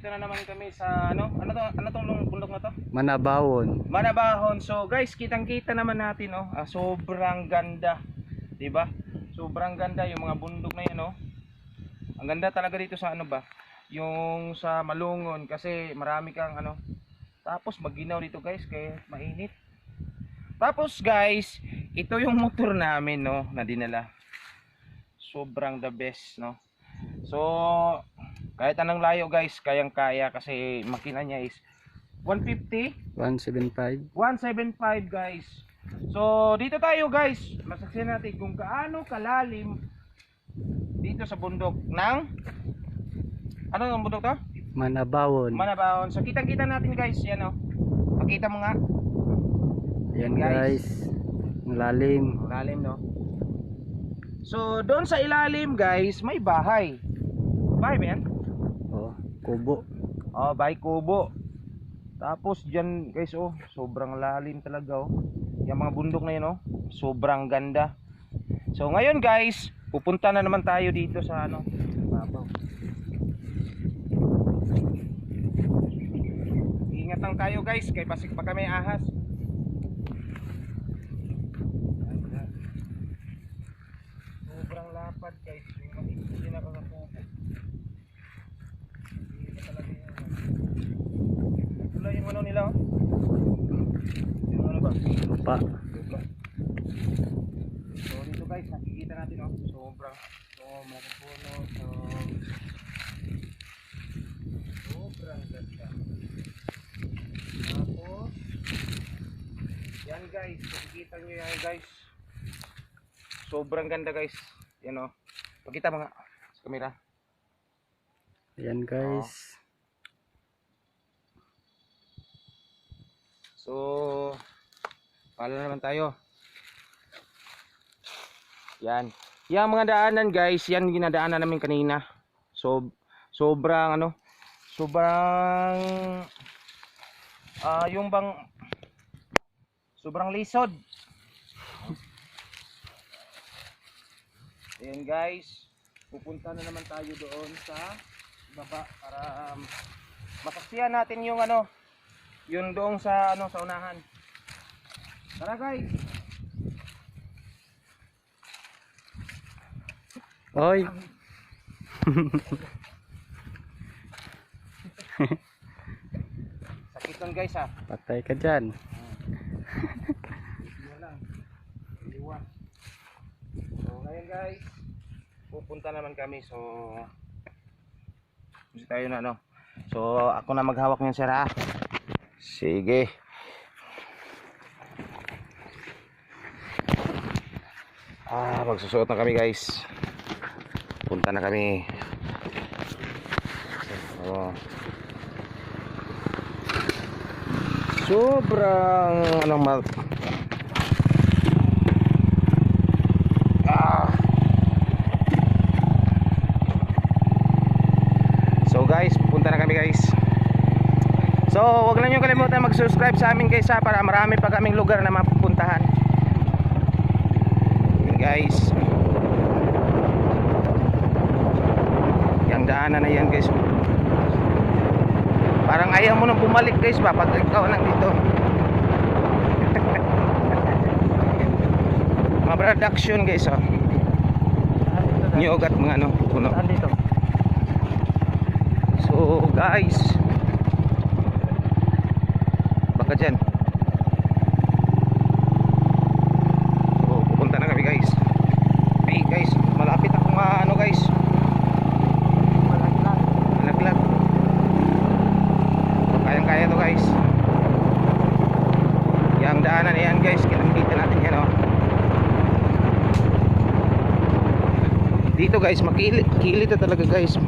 Dito na naman kami sa ano tong bundok na to? Manabawon. Manabahon. So guys, kitang-kita naman natin, no. Sobrang ganda, 'di ba? Sobrang ganda yung mga bundok na 'yan, no. Ang ganda talaga dito sa ano ba? Yung sa Malungon kasi marami kang ano. Tapos maginaw dito, guys, kaya mainit. Tapos guys, ito yung motor namin, no, na dinala. Sobrang the best, no. So kahit anong layo, guys, kayang-kaya kasi makina niya is 150, 175. 175, guys. So dito tayo, guys, masaksihan natin kung gaano kalalim dito sa bundok ng ano yung bundok to? Manabawon. Manabahon. So kitang-kita natin, guys, yan, oh. Pakita mo nga. Yan guys. Ang lalim. Ang lalim, no. So doon sa ilalim, guys, may bahay. Bahay ba yan? Oh, kubo. Oh, bahay kubo. Tapos diyan, guys, oh, sobrang lalim talaga, oh. Yung mga bundok na 'yan, oh, sobrang ganda. So ngayon, guys, pupunta na naman tayo dito sa ano, babaw. Ingat lang tayo, guys, kay pasik pa kami ahas. Sobrang lapad, guys. Hindi na nakakapupo. Wala yung ano nila, oh. Yung ano ba? Lupa. Lupa. So dito, guys, nakikita natin, oh, sobrang mga puno. So sobrang ganda. Tapos yan, guys, nakikita nyo yan, guys. Sobrang ganda, guys. Yan, oh. Pakita mo nga sa camera. Yan guys. So pala naman tayo. Yan. Yung mga daanan, guys, yan ginadaanan namin kanina. So sobrang ano, sobrang yung bang sobrang lisod. Ayan, guys, pupunta na naman tayo doon sa baba para masaksihan natin yung ano, yun doon sa ano, sa unahan. Tara, guys. Oy. Sakit nun, guys, ha. Patay ka dyan. Yun lang. Iwan. So ngayon, guys, pupunta naman kami. So gusto tayo na, ano. So ako na maghawak niyan, sir, ha. Sige. Magsusuot na kami, guys. Punta na kami. Sobrang ano, So guys, pupunta na kami, guys. So wag lang nyo kalimutan mag-subscribe sa amin, guys, ha, para marami pa kaming lugar na mapupuntahan. Yun, guys. Yung daanan na yan, guys. Parang ayaw mo nang bumalik, guys, ba pag ikaw nandito. Mga production, guys, oh. Nyog at mga ano, puno. So guys, baka dyan. So pupunta na kami, guys. Hey, guys, malapit akong ano, guys, malaglag. So kayang-kaya to, guys. Yang daanan na yan, guys, kinakita natin yan, oh. Dito, guys, makilit na talaga, guys.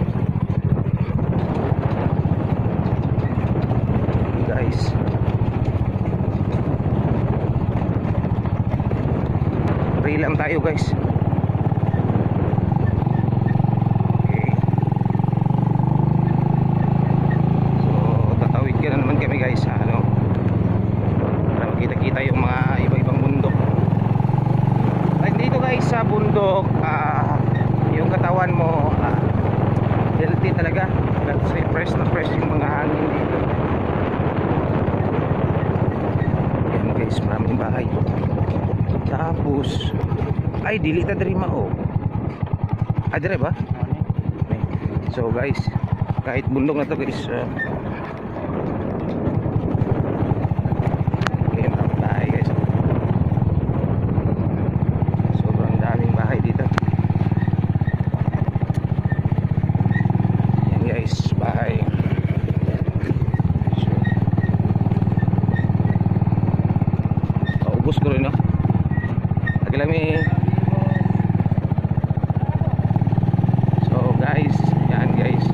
Free lang tayo, guys. Okay. So tatawid ka na naman kami, guys, ano, para makita-kita yung mga iba-ibang bundok. Like dito, guys, sa bundok, yung katawan mo healthy talaga. Fresh na fresh yung mga hangin dito. Yan guys, maraming bahay. Tapos ay dili ta diri mao. Ah, dire ba? So guys, kahit bundok na to guys, okay, maraming bahay guys. Sobrang daming bahay dito. Yan guys, bahay. So, paubos ko rin, no? Lagi lang may. So guys, yan guys,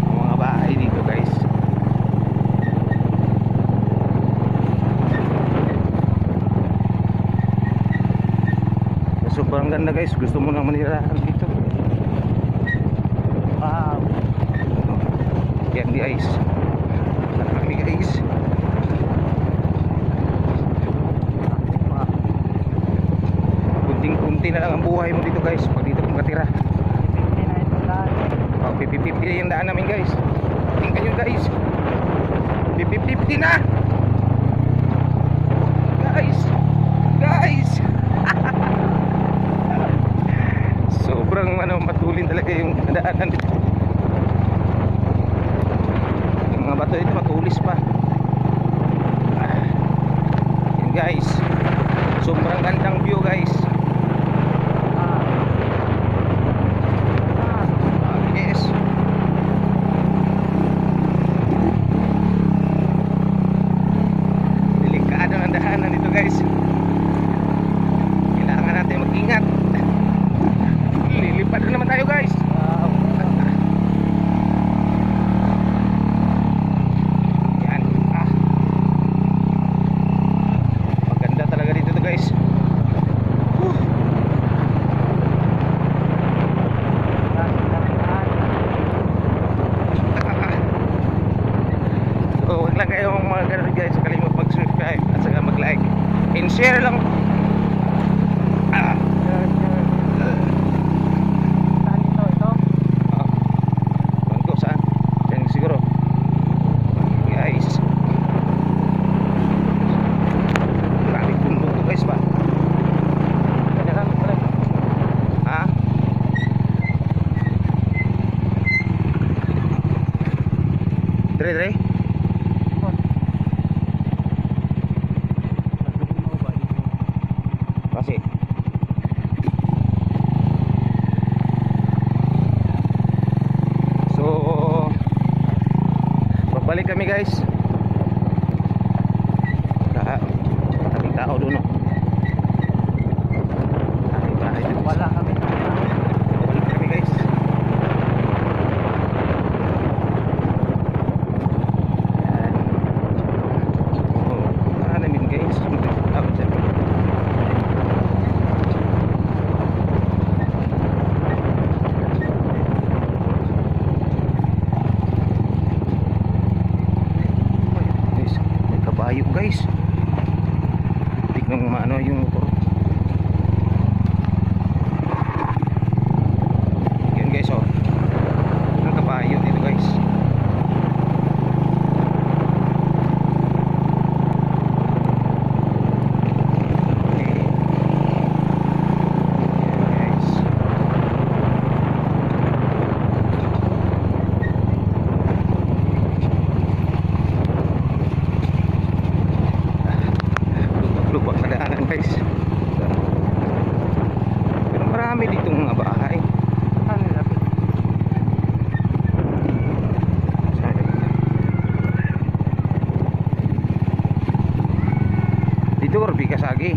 ang mga bahay dito guys. Sobrang ganda guys, gusto mo nang manirahan dito. Wow. Yan guys, marami guys. Kunting-kunti na lang ang buhay mo dito guys pag dito kung katira. Oh, 50-50 yung daan namin guys. Tingnan nyo guys, 50-50 na guys. Guys sobrang matulin talaga yung daanan dito. Yung mga bato dito matulis pa. Yan guys, sobrang gandang view guys. Yes. Delikado ang daanan dito guys. Kailangan natin mag-ingat. Lilipad na naman tayo guys. Yan. Maganda talaga dito to guys. So wag lang kayong mga ganun guys, kalimut mag-subscribe at saka mag-like and share lang. Saan? Diyan siguro. Guys. Maraming bundok to guys ba? Ha? Dire. Kasi balik kami guys. Maraming tao doon, no? Maraming bahay doon. Wala kami. Balik kami guys. Namin guys. Tawag dyan. Ayun guys, tignan mo yung motor. Yan guys, oh, ang kabayo dito guys. Okay. Yan guys. Lubak na daanan guys. Pero marami dito mga bahay. Dito Orbi Kasagi.